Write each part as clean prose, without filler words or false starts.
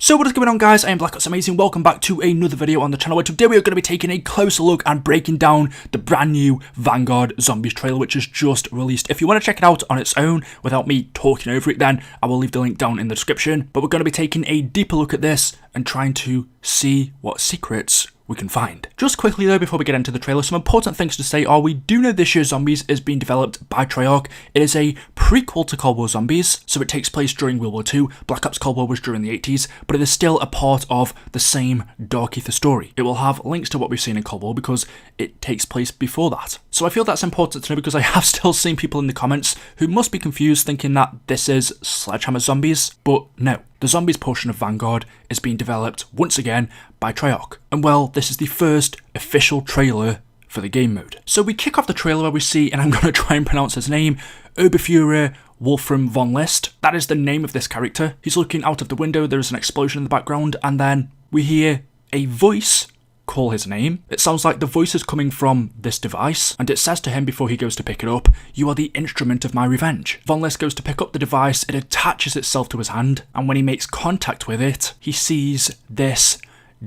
So what is going on, guys? I am Black Ops Amazing. Welcome back to another video on the channel where today we are going to be taking a closer look and breaking down the brand new Vanguard Zombies trailer which is just released. If you want to check it out on its own without me talking over it, then I will leave the link down in the description. But we're going to be taking a deeper look at this and trying to see what secrets we can find. Just quickly though, before we get into the trailer, some important things to say are we do know this year's Zombies is being developed by Treyarch. It is a prequel to Cold War Zombies, so it takes place during World War II. Black Ops Cold War was during the 80s, but it is still a part of the same Dark Aether story. It will have links to what we've seen in Cold War because it takes place before that. So I feel that's important to know because I have still seen people in the comments who must be confused thinking that this is Sledgehammer Zombies, but no. The Zombies portion of Vanguard is being developed once again by Treyarch. And well, this is the first official trailer for the game mode. So we kick off the trailer where we see, and I'm going to try and pronounce his name, Oberfuhrer Wolfram von List. That is the name of this character. He's looking out of the window, there is an explosion in the background, and then we hear a voice call his name. It sounds like the voice is coming from this device, and it says to him before he goes to pick it up, "You are the instrument of my revenge." Von List goes to pick up the device, it attaches itself to his hand, and when he makes contact with it, he sees this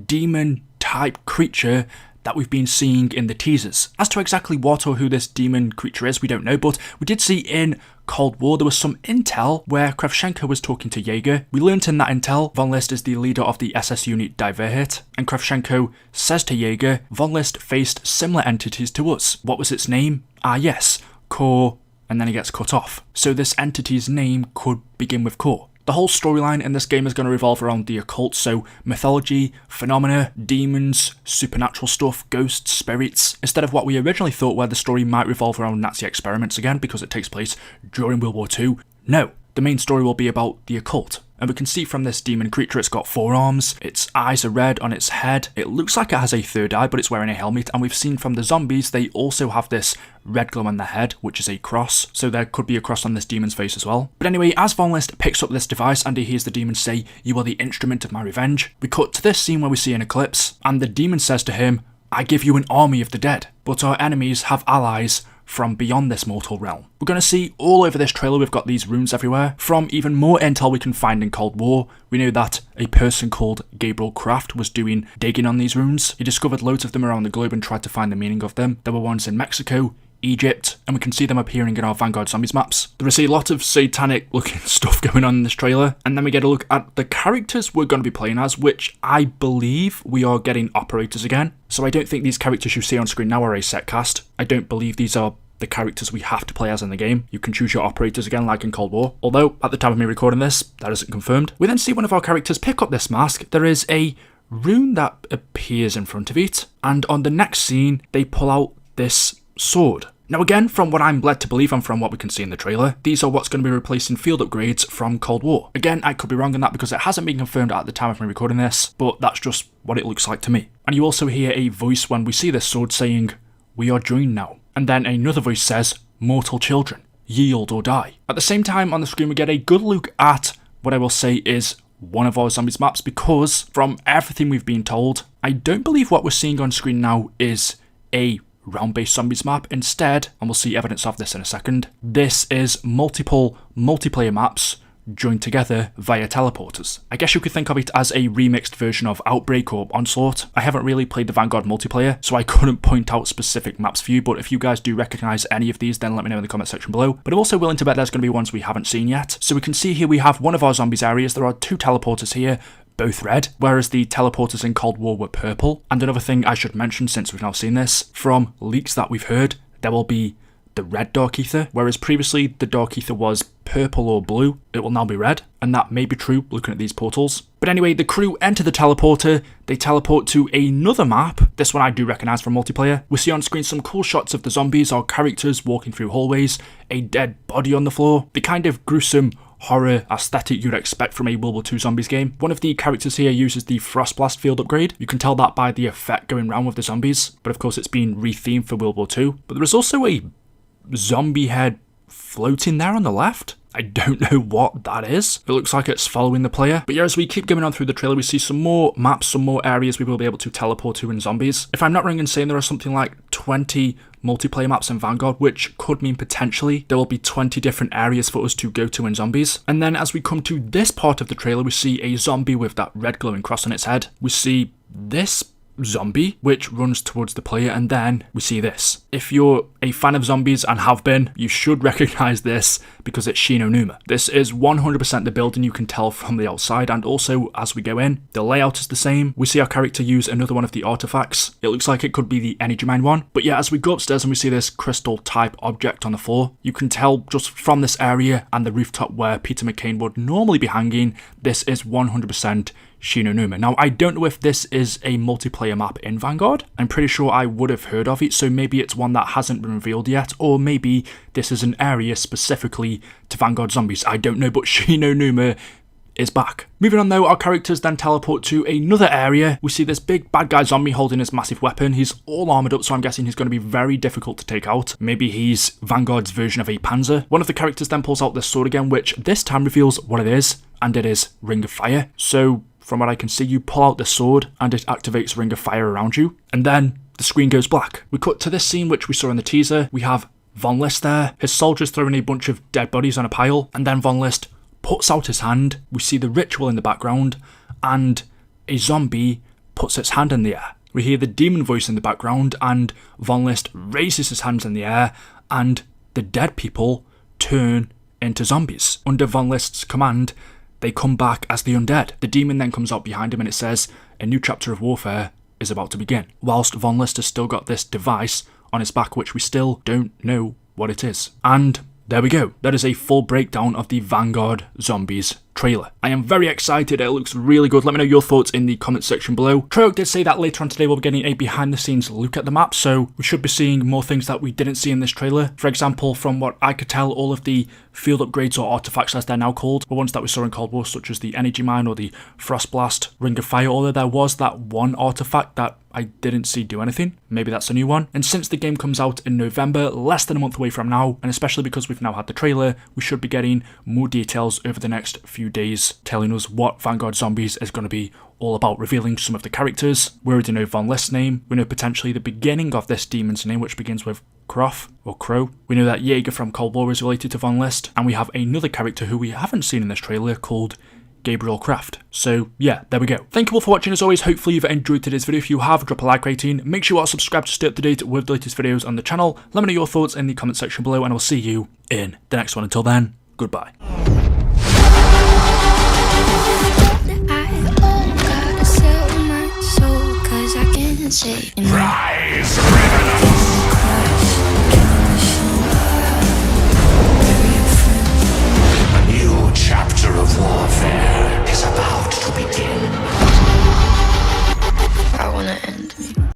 demon-type creature that we've been seeing in the teasers. As to exactly what or who this demon creature is, we don't know, but we did see in Cold War there was some intel where Kravchenko was talking to Jaeger. We learnt in that intel Von List is the leader of the SS unit Die Wahrheit, and Kravchenko says to Jaeger, Von List faced similar entities to us. What was its name? Ah yes, Core, and then he gets cut off. So this entity's name could begin with Core. The whole storyline in this game is going to revolve around the occult, so mythology, phenomena, demons, supernatural stuff, ghosts, spirits, instead of what we originally thought where the story might revolve around Nazi experiments again because it takes place during World War II. No, the main story will be about the occult. And we can see from this demon creature it's got 4 arms, its eyes are red on its head, it looks like it has a third eye but it's wearing a helmet, and we've seen from the zombies they also have this red glow on their head which is a cross, so there could be a cross on this demon's face as well. But anyway, as Von List picks up this device and he hears the demon say, "You are the instrument of my revenge," we cut to this scene where we see an eclipse and the demon says to him, "I give you an army of the dead, but our enemies have allies from beyond this mortal realm." We're going to see all over this trailer we've got these runes everywhere. From even more intel we can find in Cold War, we know that a person called Gabriel Kraft was doing digging on these runes. He discovered loads of them around the globe and tried to find the meaning of them. There were ones in Mexico, Egypt, and we can see them appearing in our Vanguard Zombies maps. There is a lot of satanic looking stuff going on in this trailer, and then we get a look at the characters we're going to be playing as, which I believe we are getting operators again. So I don't think these characters you see on screen now are a set cast. I don't believe these are the characters we have to play as in the game. You can choose your operators again like in Cold War, although at the time of me recording this, that isn't confirmed. We then see one of our characters pick up this mask. There is a rune that appears in front of it, and on the next scene they pull out this sword. Now again, from what I'm led to believe and from what we can see in the trailer, these are what's going to be replacing field upgrades from Cold War. Again, I could be wrong on that because it hasn't been confirmed at the time of me recording this, but that's just what it looks like to me. And you also hear a voice when we see this sword saying, "We are joined now." And then another voice says, "Mortal children, yield or die." At the same time on the screen we get a good look at what I will say is one of our zombies maps, because from everything we've been told, I don't believe what we're seeing on screen now is a round-based zombies map. Instead, and we'll see evidence of this in a second, this is multiple multiplayer maps joined together via teleporters. I guess you could think of it as a remixed version of Outbreak or Onslaught. I haven't really played the Vanguard multiplayer, so I couldn't point out specific maps for you, but if you guys do recognise any of these, then let me know in the comment section below. But I'm also willing to bet there's going to be ones we haven't seen yet. So we can see here we have one of our zombies areas. There are 2 teleporters here, both red, whereas the teleporters in Cold War were purple. And another thing I should mention, since we've now seen this, from leaks that we've heard, there will be the red Dark Aether, whereas previously the Dark Aether was purple or blue. It will now be red, and that may be true looking at these portals. But anyway, the crew enter the teleporter, they teleport to another map. This one I do recognise from multiplayer. We see on screen some cool shots of the zombies, our characters walking through hallways, a dead body on the floor, the kind of gruesome horror aesthetic you'd expect from a World War II zombies game. One of the characters here uses the Frostblast field upgrade. You can tell that by the effect going around with the zombies, but of course it's been rethemed for World War II. But there is also a zombie head floating there on the left. I don't know what that is. It looks like it's following the player. But yeah, as we keep going on through the trailer, we see some more maps, some more areas we will be able to teleport to in zombies. If I'm not wrong in saying there are something like 20 multiplayer maps in Vanguard, which could mean potentially there will be 20 different areas for us to go to in zombies. And then as we come to this part of the trailer, we see a zombie with that red glowing cross on its head. We see this zombie which runs towards the player, and then we see this. If you're a fan of zombies and have been, you should recognize this because it's SHI NUMA. This is 100% the building, you can tell from the outside, and also as we go in, the layout is the same. We see our character use another one of the artifacts. It looks like it could be the energy mine one, but yeah, as we go upstairs and we see this crystal type object on the floor, you can tell just from this area and the rooftop where Peter McCain would normally be hanging, this is 100% SHI NUMA. Now, I don't know if this is a multiplayer map in Vanguard. I'm pretty sure I would have heard of it, so maybe it's one that hasn't been revealed yet, or maybe this is an area specifically to Vanguard zombies. I don't know, but SHI NUMA is back. Moving on though, our characters then teleport to another area. We see this big bad guy zombie holding his massive weapon. He's all armoured up, so I'm guessing he's going to be very difficult to take out. Maybe he's Vanguard's version of a Panzer. One of the characters then pulls out this sword again, which this time reveals what it is, and it is Ring of Fire. So from what I can see, you pull out the sword and it activates Ring of Fire around you, and then the screen goes black. We cut to this scene which we saw in the teaser. We have Von List there. His soldiers throwing a bunch of dead bodies on a pile, and then Von List puts out his hand. We see the ritual in the background, and a zombie puts its hand in the air. We hear the demon voice in the background, and Von List raises his hands in the air, and the dead people turn into zombies. Under Von List's command, they come back as the undead. The demon then comes out behind him and it says, a new chapter of warfare is about to begin. Whilst Von List has still got this device on his back, which we still don't know what it is. And there we go. That is a full breakdown of the Vanguard Zombies trailer. I am very excited. It looks really good. Let me know your thoughts in the comment section below. Treyarch did say that later on today we'll be getting a behind the scenes look at the map, so we should be seeing more things that we didn't see in this trailer. For example, from what I could tell, all of the field upgrades or artifacts as they're now called were ones that we saw in Cold War, such as the energy mine or the frost blast, Ring of Fire, although there was that one artifact that I didn't see do anything. Maybe that's a new one. And since the game comes out in November, less than a month away from now, and especially because we've now had the trailer, we should be getting more details over the next few days telling us what Vanguard Zombies is going to be all about, revealing some of the characters. We already know Von List's name. We know potentially the beginning of this demon's name, which begins with Croft or Crow. We know that Jaeger from Cold War is related to Von List, and we have another character who we haven't seen in this trailer called Gabriel Kraft. So yeah, there we go. Thank you all for watching as always. Hopefully you've enjoyed today's video. If you have, drop a like rating. Make sure you are subscribed to stay up to date with the latest videos on the channel. Let me know your thoughts in the comment section below, and I'll see you in the next one. Until then, goodbye. Rise, revenants! A new chapter of warfare is about to begin. I wanna end me.